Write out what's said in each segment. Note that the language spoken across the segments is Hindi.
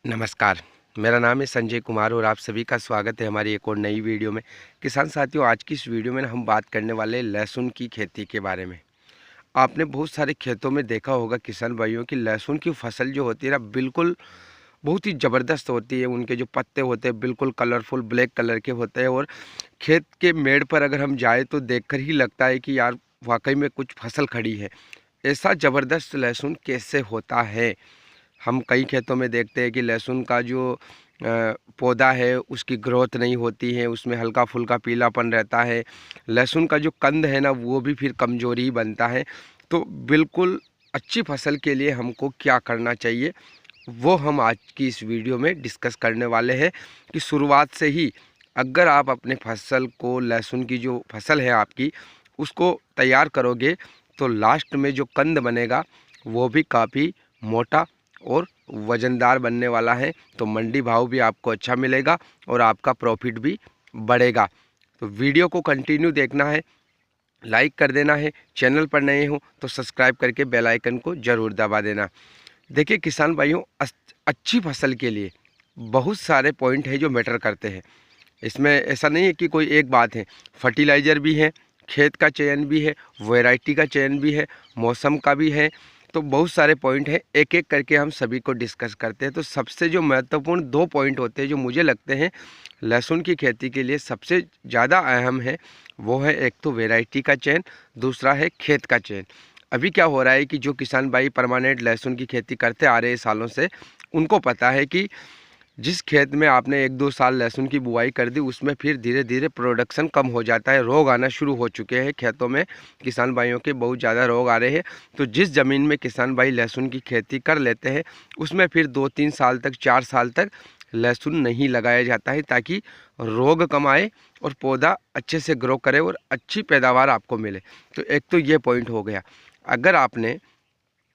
नमस्कार, मेरा नाम है संजय कुमार और आप सभी का स्वागत है हमारी एक और नई वीडियो में। किसान साथियों, आज की इस वीडियो में हम बात करने वाले हैं लहसुन की खेती के बारे में। आपने बहुत सारे खेतों में देखा होगा किसान भाइयों की लहसुन की फसल जो होती है ना, बिल्कुल बहुत ही ज़बरदस्त होती है। उनके जो पत्ते होते हैं बिल्कुल कलरफुल ब्लैक कलर के होते हैं और खेत के मेड़ पर अगर हम जाए तो देखकर ही लगता है कि यार वाकई में कुछ फसल खड़ी है। ऐसा ज़बरदस्त लहसुन कैसे होता है? हम कई खेतों में देखते हैं कि लहसुन का जो पौधा है उसकी ग्रोथ नहीं होती है, उसमें हल्का फुल्का पीलापन रहता है। लहसुन का जो कंद है ना वो भी फिर कमज़ोरी ही बनता है। तो बिल्कुल अच्छी फसल के लिए हमको क्या करना चाहिए, वो हम आज की इस वीडियो में डिस्कस करने वाले हैं कि शुरुआत से ही अगर आप अपने फसल को, लहसुन की जो फसल है आपकी, उसको तैयार करोगे तो लास्ट में जो कंद बनेगा वो भी काफ़ी मोटा और वज़नदार बनने वाला है। तो मंडी भाव भी आपको अच्छा मिलेगा और आपका प्रॉफिट भी बढ़ेगा। तो वीडियो को कंटिन्यू देखना है, लाइक कर देना है, चैनल पर नए हो तो सब्सक्राइब करके बेल आइकन को ज़रूर दबा देना। देखिए किसान भाइयों, अच्छी फसल के लिए बहुत सारे पॉइंट हैं जो मैटर करते हैं। इसमें ऐसा नहीं है कि कोई एक बात है। फर्टिलाइज़र भी है, खेत का चयन भी है, वैरायटी का चयन भी है, मौसम का भी है। तो बहुत सारे पॉइंट हैं, एक एक करके हम सभी को डिस्कस करते हैं। तो सबसे जो महत्वपूर्ण दो पॉइंट होते हैं जो मुझे लगते हैं लहसुन की खेती के लिए सबसे ज़्यादा अहम है, वो है एक तो वैरायटी का चयन, दूसरा है खेत का चयन। अभी क्या हो रहा है कि जो किसान भाई परमानेंट लहसुन की खेती करते आ रहे हैं सालों से, उनको पता है कि जिस खेत में आपने 1-2 साल लहसुन की बुआई कर दी उसमें फिर धीरे धीरे प्रोडक्शन कम हो जाता है। रोग आना शुरू हो चुके हैं खेतों में, किसान भाइयों के बहुत ज़्यादा रोग आ रहे हैं। तो जिस ज़मीन में किसान भाई लहसुन की खेती कर लेते हैं उसमें फिर 2-3 साल तक, 4 साल तक लहसुन नहीं लगाया जाता है, ताकि रोग कम आए और पौधा अच्छे से ग्रो करे और अच्छी पैदावार आपको मिले। तो एक तो ये पॉइंट हो गया। अगर आपने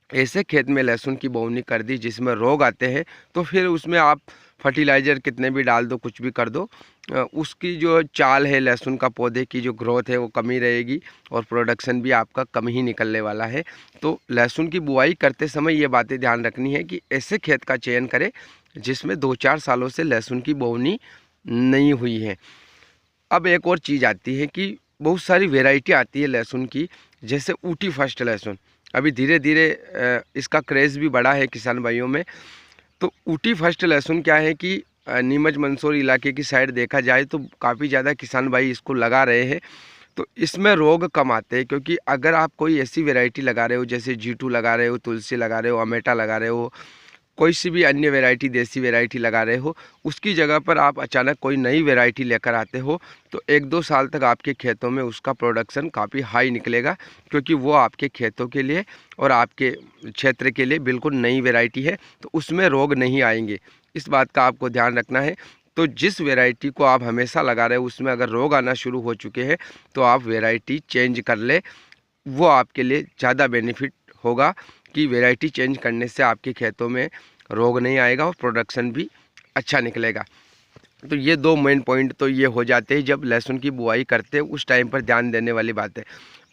ऐसे खेत में लहसुन की बोवनी कर दी जिसमें रोग आते हैं, तो फिर उसमें आप फर्टिलाइज़र कितने भी डाल दो, कुछ भी कर दो, उसकी जो चाल है लहसुन का पौधे की जो ग्रोथ है वो कमी रहेगी और प्रोडक्शन भी आपका कम ही निकलने वाला है। तो लहसुन की बुआई करते समय ये बातें ध्यान रखनी है कि ऐसे खेत का चयन करें जिसमें 2-4 सालों से लहसुन की बोवनी नहीं हुई है। अब एक और चीज़ आती है कि बहुत सारी वैरायटी आती है लहसुन की, जैसे ऊटी फर्स्ट लहसुन। अभी धीरे धीरे इसका क्रेज़ भी बढ़ा है किसान भाइयों में। तो ऊटी फर्स्ट लहसुन क्या है कि नीमच मंदसौर इलाके की साइड देखा जाए तो काफ़ी ज़्यादा किसान भाई इसको लगा रहे हैं। तो इसमें रोग कम आते हैं, क्योंकि अगर आप कोई ऐसी वैरायटी लगा रहे हो जैसे G2 लगा रहे हो, तुलसी लगा रहे हो, अमेटा लगा रहे हो, कोई सी भी अन्य वैरायटी, देसी वैरायटी लगा रहे हो, उसकी जगह पर आप अचानक कोई नई वैरायटी लेकर आते हो तो 1-2 साल तक आपके खेतों में उसका प्रोडक्शन काफ़ी हाई निकलेगा, क्योंकि वो आपके खेतों के लिए और आपके क्षेत्र के लिए बिल्कुल नई वैरायटी है। तो उसमें रोग नहीं आएंगे, इस बात का आपको ध्यान रखना है। तो जिस वैरायटी को आप हमेशा लगा रहे हो उसमें अगर रोग आना शुरू हो चुके हैं तो आप वैरायटी चेंज कर ले, वो आपके लिए ज़्यादा बेनिफिट होगा कि वैरायटी चेंज करने से आपके खेतों में रोग नहीं आएगा और प्रोडक्शन भी अच्छा निकलेगा। तो ये दो मेन पॉइंट तो ये हो जाते हैं जब लहसुन की बुआई करते हैं, उस टाइम पर ध्यान देने वाली बात है।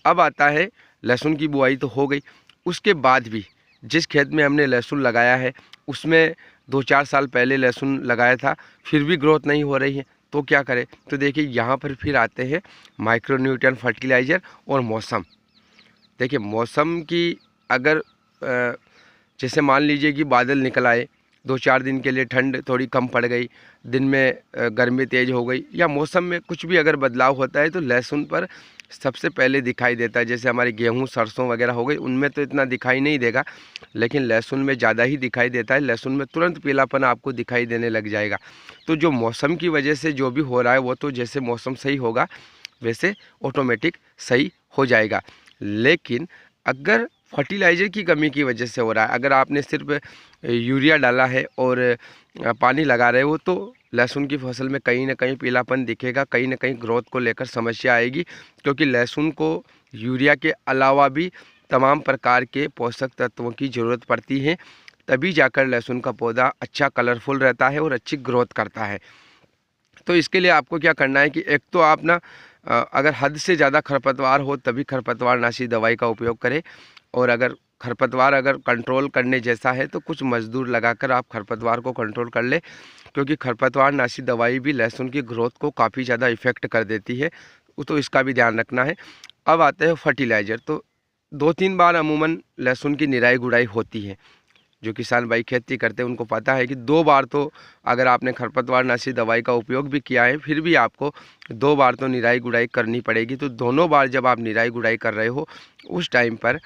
अब आता है लहसुन की बुआई तो हो गई, उसके बाद भी जिस खेत में हमने लहसुन लगाया है उसमें 2-4 साल पहले लहसुन लगाया था, फिर भी ग्रोथ नहीं हो रही है, तो क्या करें? तो देखिए यहाँ पर फिर आते हैं माइक्रो न्यूट्रिएंट फर्टिलाइज़र और मौसम। देखिए मौसम की अगर जैसे मान लीजिए कि बादल निकल आए, 2-4 दिन के लिए ठंड थोड़ी कम पड़ गई, दिन में गर्मी तेज़ हो गई, या मौसम में कुछ भी अगर बदलाव होता है तो लहसुन पर सबसे पहले दिखाई देता है। जैसे हमारे गेहूँ, सरसों वगैरह हो गई, उनमें तो इतना दिखाई नहीं देगा, लेकिन लहसुन में ज़्यादा ही दिखाई देता है। लहसुन में तुरंत पीलापन आपको दिखाई देने लग जाएगा। तो जो मौसम की वजह से जो भी हो रहा है वो तो जैसे मौसम सही होगा वैसे ऑटोमेटिक सही हो जाएगा। लेकिन अगर फर्टिलाइज़र की कमी की वजह से हो रहा है, अगर आपने सिर्फ यूरिया डाला है और पानी लगा रहे हो, तो लहसुन की फसल में कहीं ना कहीं पीलापन दिखेगा, कहीं ना कहीं ग्रोथ को लेकर समस्या आएगी, क्योंकि लहसुन को यूरिया के अलावा भी तमाम प्रकार के पोषक तत्वों की ज़रूरत पड़ती है, तभी जाकर लहसुन का पौधा अच्छा कलरफुल रहता है और अच्छी ग्रोथ करता है। तो इसके लिए आपको क्या करना है कि एक तो आप ना अगर हद से ज़्यादा खरपतवार हो तभी खरपतवारनाशी दवाई का उपयोग करें, और अगर खरपतवार अगर कंट्रोल करने जैसा है तो कुछ मज़दूर लगाकर आप खरपतवार को कंट्रोल कर ले, क्योंकि खरपतवार नाशी दवाई भी लहसुन की ग्रोथ को काफ़ी ज़्यादा इफ़ेक्ट कर देती है, तो इसका भी ध्यान रखना है। अब आते हैं फर्टिलाइज़र। तो 2-3 बार अमूमन लहसुन की निराई गुड़ाई होती है। जो किसान भाई खेती करते हैं उनको पता है कि 2 बार तो अगर आपने खरपतवार नाशी दवाई का उपयोग भी किया है, फिर भी आपको 2 बार तो निराई गुड़ाई करनी पड़ेगी। तो दोनों बार जब आप निराई गुड़ाई कर रहे हो उस टाइम पर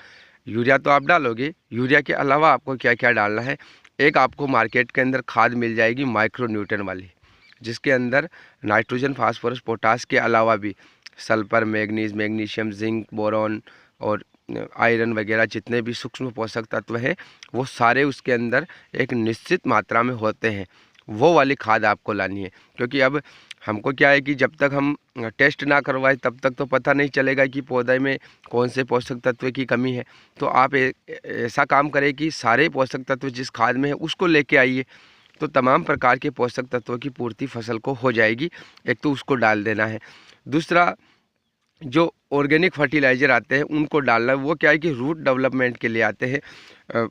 यूरिया तो आप डालोगे, यूरिया के अलावा आपको क्या क्या डालना है। एक आपको मार्केट के अंदर खाद मिल जाएगी माइक्रो न्यूट्रन वाली, जिसके अंदर नाइट्रोजन, फास्फोरस, पोटास के अलावा भी sulphur, manganese, magnesium, zinc, boron और आयरन वगैरह जितने भी सूक्ष्म पोषक तत्व हैं वो सारे उसके अंदर एक निश्चित मात्रा में होते हैं। वो वाली खाद आपको लानी है, क्योंकि अब हमको क्या है कि जब तक हम टेस्ट ना करवाए तब तक तो पता नहीं चलेगा कि पौधे में कौन से पोषक तत्व की कमी है। तो आप ऐसा काम करें कि सारे पोषक तत्व जिस खाद में है उसको लेके आइए, तो तमाम प्रकार के पोषक तत्वों की पूर्ति फसल को हो जाएगी। एक तो उसको डाल देना है। दूसरा, जो ऑर्गेनिक फर्टिलाइज़र आते हैं उनको डालना, वो क्या है कि रूट डेवलपमेंट के लिए आते हैं।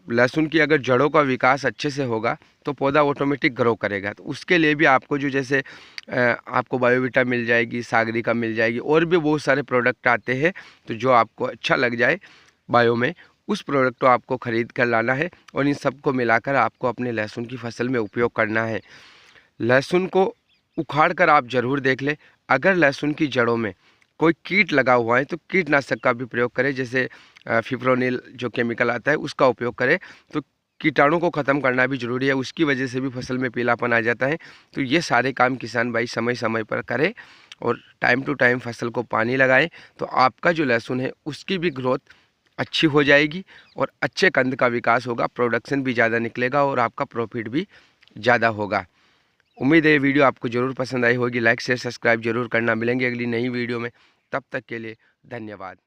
लहसुन की अगर जड़ों का विकास अच्छे से होगा तो पौधा ऑटोमेटिक ग्रो करेगा। तो उसके लिए भी आपको जो जैसे आपको बायोविटा मिल जाएगी, सागरिका मिल जाएगी, और भी बहुत सारे प्रोडक्ट आते हैं। तो जो आपको अच्छा लग जाए बायो में, उस प्रोडक्ट को आपको ख़रीद कर लाना है और इन सबको मिलाकर आपको अपने लहसुन की फसल में उपयोग करना है। लहसुन को उखाड़ कर आप ज़रूर देख लें। अगर लहसुन की जड़ों में कोई कीट लगा हुआ है तो कीटनाशक का भी प्रयोग करें, जैसे फिप्रोनिल जो केमिकल आता है उसका उपयोग करें। तो कीटाणु को ख़त्म करना भी ज़रूरी है, उसकी वजह से भी फसल में पीलापन आ जाता है। तो ये सारे काम किसान भाई समय समय पर करें और टाइम टू टाइम फसल को पानी लगाएं, तो आपका जो लहसुन है उसकी भी ग्रोथ अच्छी हो जाएगी और अच्छे कंद का विकास होगा, प्रोडक्शन भी ज़्यादा निकलेगा और आपका प्रॉफिट भी ज़्यादा होगा। उम्मीद है ये वीडियो आपको ज़रूर पसंद आई होगी। लाइक शेयर सब्सक्राइब जरूर करना। मिलेंगे अगली नई वीडियो में, तब तक के लिए धन्यवाद।